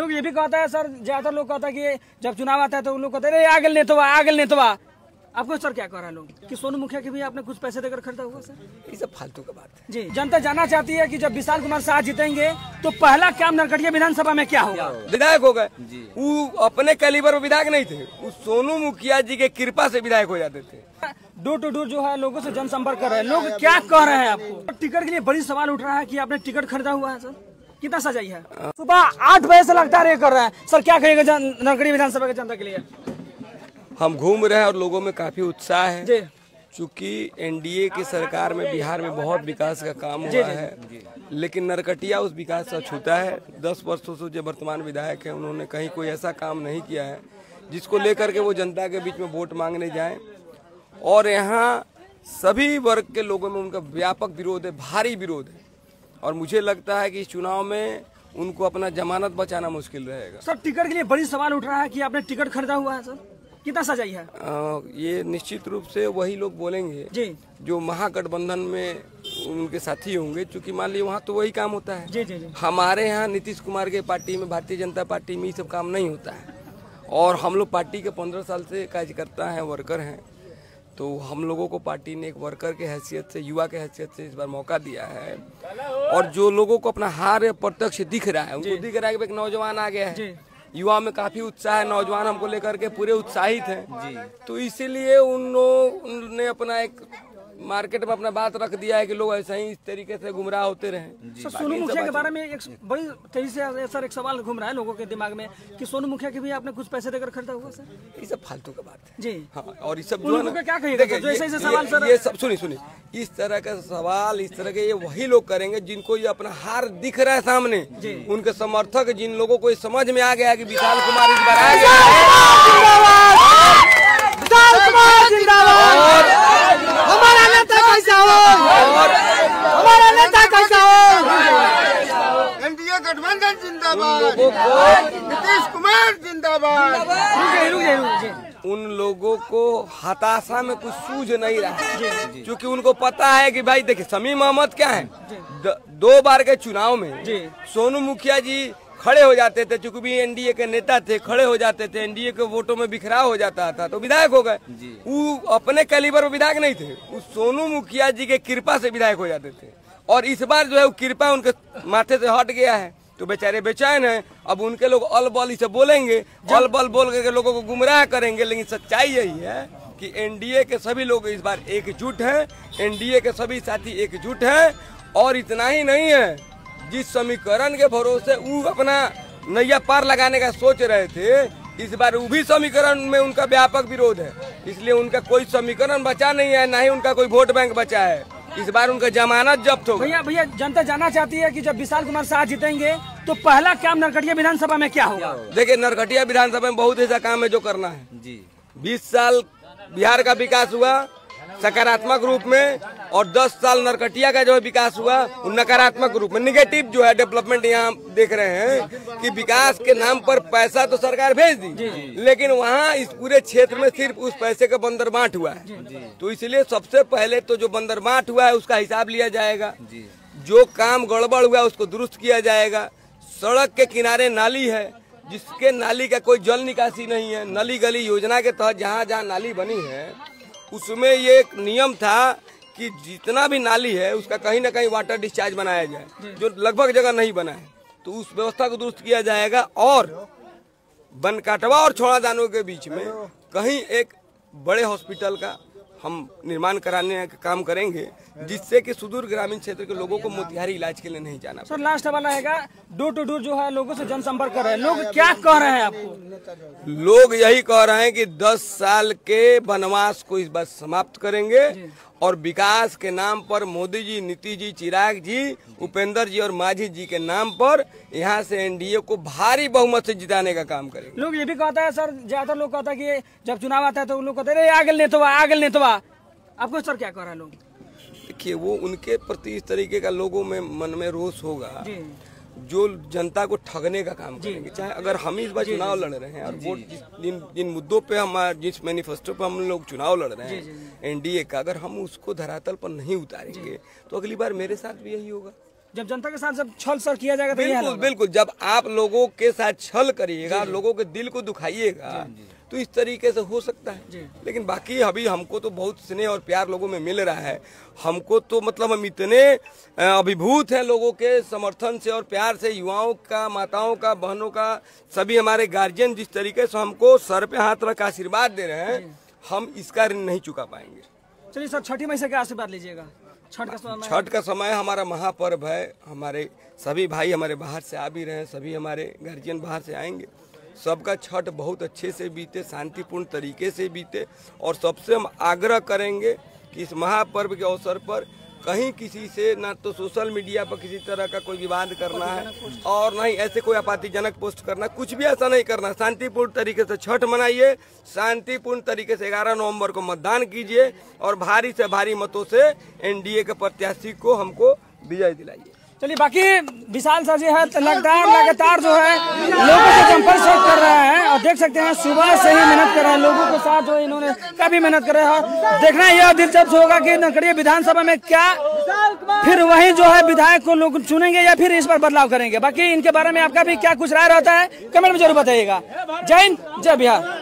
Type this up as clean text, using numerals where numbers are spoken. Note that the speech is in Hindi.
लोग ये भी कहता है सर, ज्यादातर लोग कहता है कि जब चुनाव आता है तो लोग कहते हैं आगे नेतवा। आपको सर क्या कह रहा है लोग कि सोनू मुखिया के भी आपने कुछ पैसे देकर खरीदा हुआ सर? ये सब फालतू का बात है जी। जनता जानना चाहती है कि जब विशाल कुमार शाह जीतेंगे तो पहला काम नरकटिया विधानसभा में क्या होगा? विधायक हो गए। वो अपने कैलिबर में विधायक नहीं थे, वो सोनू मुखिया जी के कृपा से विधायक हो जाते थे। डोर टू डोर जो है लोगों से जनसंपर्क कर रहे हैं, लोग क्या कह रहे हैं आपको? टिकट के लिए बड़ी सवाल उठ रहा है कि आपने टिकट खरीदा हुआ है सर, कितना सजाई है? सुबह 8 बजे से लगातार ये कर रहे हैं सर, क्या कहिएगा नरकटिया विधानसभा की जनता के लिए? हम घूम रहे हैं और लोगों में काफी उत्साह है जी। चूँकि एनडीए की सरकार में बिहार में बहुत विकास का काम हुआ है, लेकिन नरकटिया उस विकास से छूता है। 10 वर्षों से जो वर्तमान विधायक है उन्होंने कहीं कोई ऐसा काम नहीं किया है जिसको लेकर के वो जनता के बीच में वोट मांगने जाएं। और यहाँ सभी वर्ग के लोगों में उनका व्यापक विरोध है, भारी विरोध है। और मुझे लगता है कि इस चुनाव में उनको अपना जमानत बचाना मुश्किल रहेगा। सर टिकट के लिए बड़ी सवाल उठ रहा है कि आपने टिकट खरीदा हुआ है सर, कितना सजाई है? ये निश्चित रूप से वही लोग बोलेंगे जी। जो महागठबंधन में उनके साथी होंगे, क्योंकि मान लीजिए वहाँ तो वही काम होता है। जी जी जी। हमारे यहाँ नीतीश कुमार के पार्टी में, भारतीय जनता पार्टी में ये सब काम नहीं होता है। और हम लोग पार्टी के 15 साल से कार्यकर्ता हैं, वर्कर हैं, तो हम लोगों को पार्टी ने एक वर्कर के हैसियत से, युवा के हैसियत से इस बार मौका दिया है। और जो लोगों को अपना हार प्रत्यक्ष दिख रहा है, उनको दिख रहा है कि एक नौजवान आ गया है, युवा में काफी उत्साह है, नौजवान हमको लेकर के पूरे उत्साहित हैं। तो इसीलिए उन्होंने अपना एक मार्केट में अपना बात रख दिया है कि लोग ऐसा ही इस तरीके से गुमराह होते रहे। सर सोनू मुखिया के बारे में एक बड़ी तेजी से सर एक सवाल घूम रहा है लोगों के दिमाग में कि सोनू मुखिया के भी आपने कुछ पैसे देकर खरीदा हुआ सर? ये सब फालतू का बात है जी। हाँ, और ये सब जो है ना, क्या कहिएगा जो ऐसे सवाल सर? ये सब सुनिए, इस तरह का सवाल, इस तरह के ये वही लोग करेंगे जिनको ये अपना हार दिख रहा है सामने, उनके समर्थक, जिन लोगों को समझ में आ गया है कि विशाल कुमार इस बार आ गया हमारा नेता कैसा हो, हमारा नेता कैसा हो, एनडीए गठबंधन जिंदाबाद, नीतीश कुमार जिंदाबाद। उन लोगों को हताशा में कुछ सूझ नहीं रहा है, क्योंकि उनको पता है कि भाई देखिए शमीम अहमद क्या है, 2 बार के चुनाव में सोनू मुखिया जी खड़े हो जाते थे, चूंकि भी एनडीए के नेता थे, खड़े हो जाते थे, एनडीए के वोटों में बिखराव हो जाता था तो विधायक हो गए। वो अपने कैलिबर में विधायक नहीं थे, वो सोनू मुखिया जी के कृपा से विधायक हो जाते थे। और इस बार जो है वो कृपा उनके माथे से हट गया है, तो बेचारे बेचैन हैं। अब उनके लोग अलबल इसे बोलेंगे, अलबल बोल के लोगों को गुमराह करेंगे, लेकिन सच्चाई यही है कि एनडीए के सभी लोग इस बार एकजुट हैं, एनडीए के सभी साथी एकजुट हैं। और इतना ही नहीं है, जिस समीकरण के भरोसे वो अपना नैया पार लगाने का सोच रहे थे, इस बार वो भी समीकरण में उनका व्यापक विरोध है। इसलिए उनका कोई समीकरण बचा नहीं है, ना ही उनका कोई वोट बैंक बचा है। इस बार उनका जमानत जब्त हो। भैया जनता जानना चाहती है कि जब विशाल कुमार शाह जीतेंगे तो पहला काम नरकटिया विधानसभा में क्या होगा? देखिए नरकटिया विधानसभा में बहुत ऐसा काम है जो करना है जी। 20 साल बिहार का विकास हुआ सकारात्मक रूप में, और 10 साल नरकटिया का जो है विकास हुआ वो नकारात्मक रूप में, निगेटिव जो है डेवलपमेंट यहाँ देख रहे हैं कि विकास के नाम पर पैसा तो सरकार भेज दी, लेकिन वहाँ इस पूरे क्षेत्र में सिर्फ उस पैसे का बंदरबांट हुआ है। तो इसलिए सबसे पहले तो जो बंदरबांट हुआ है उसका हिसाब लिया जाएगा, जो काम गड़बड़ हुआ है उसको दुरुस्त किया जाएगा। सड़क के किनारे नाली है, जिसके नाली का कोई जल निकासी नहीं है, नली गली योजना के तहत जहाँ जहाँ नाली बनी है उसमें ये एक नियम था कि जितना भी नाली है उसका कहीं ना कहीं वाटर डिस्चार्ज बनाया जाए, जो लगभग जगह नहीं बना है, तो उस व्यवस्था को दुरुस्त किया जाएगा। और बनकाटवा और छोड़ादानों के बीच में कहीं एक बड़े हॉस्पिटल का हम निर्माण कराने का काम करेंगे, जिससे कि सुदूर ग्रामीण क्षेत्र के लोगों को मोतिहारी इलाज के लिए नहीं जाना। सर लास्ट वाला है, डोर टू डोर जो है लोगों से जनसंपर्क कर रहे हैं, लोग क्या कह रहे हैं आपको? लोग यही कह रहे हैं कि 10 साल के वनवास को इस बार समाप्त करेंगे और विकास के नाम पर मोदी जी, नीतीश जी, चिराग जी, उपेंद्र जी और मांझी जी के नाम पर यहाँ से एनडीए को भारी बहुमत से जिताने का काम करेंगे। लोग ये भी कहता है सर, ज्यादातर लोग कहता है कि जब चुनाव आता है तो लोग कहते हैं आगे नेतवा। आपको सर क्या कह रहा है लोग? देखिए वो उनके प्रति इस तरीके का लोगों में मन में रोष होगा जो जनता को ठगने का काम करेंगे। चाहे अगर हम इस बार चुनाव लड़ रहे हैं और वोट जिन मुद्दों पे जिस मैनिफेस्टो पे हम लोग चुनाव लड़ रहे हैं एनडीए का, अगर हम उसको धरातल पर नहीं उतारेंगे तो अगली बार मेरे साथ भी यही होगा। जब जनता के साथ जब छल सर किया जाएगा तो ये हाल बिल्कुल होगा। बिल्कुल, जब आप लोगों के साथ छल करिएगा, लोगों के दिल को दुखाइएगा, तो इस तरीके से हो सकता है। लेकिन बाकी अभी हमको तो बहुत स्नेह और प्यार लोगों में मिल रहा है। हमको तो मतलब हम इतने अभिभूत हैं लोगों के समर्थन से और प्यार से, युवाओं का, माताओं का, बहनों का, सभी हमारे गार्जियन जिस तरीके से हमको सर पे हाथ रख आशीर्वाद दे रहे हैं, हम इसका ऋण नहीं चुका पाएंगे। चलिए सर, छठी मई से क्या आशीर्वाद लीजिएगा? छठ का समय, छठ का समय हमारा महापर्व है। हमारे सभी भाई हमारे बाहर से आ भी रहे हैं, सभी हमारे गार्जियन बाहर से आएंगे। सबका छठ बहुत अच्छे से बीते, शांतिपूर्ण तरीके से बीते, और सबसे हम आग्रह करेंगे कि इस महापर्व के अवसर पर कहीं किसी से ना तो सोशल मीडिया पर किसी तरह का कोई विवाद करना है और ना ही ऐसे कोई आपत्तिजनक पोस्ट करना, कुछ भी ऐसा नहीं करना। शांतिपूर्ण तरीके से छठ मनाइए, शांतिपूर्ण तरीके से 11 नवंबर को मतदान कीजिए और भारी से भारी मतों से एनडीए के प्रत्याशी को हमको विजय दिलाइए। चलिए, बाकी विशाल सर जी है लगातार जो है लोगों से संपर्क कर रहा है और देख सकते हैं सुबह से ही मेहनत कर रहे हैं लोगों के साथ, जो इन्होंने काफी मेहनत कर रहे हैं। देखना यह दिलचस्प होगा कि नरकटिया विधानसभा में क्या फिर वही जो है विधायक को लोग चुनेंगे या फिर इस पर बदलाव करेंगे। बाकी इनके बारे में आपका भी क्या कुछ राय रहता है कमेंट में जरूर बताइएगा। जय हिंद, जय बिहार।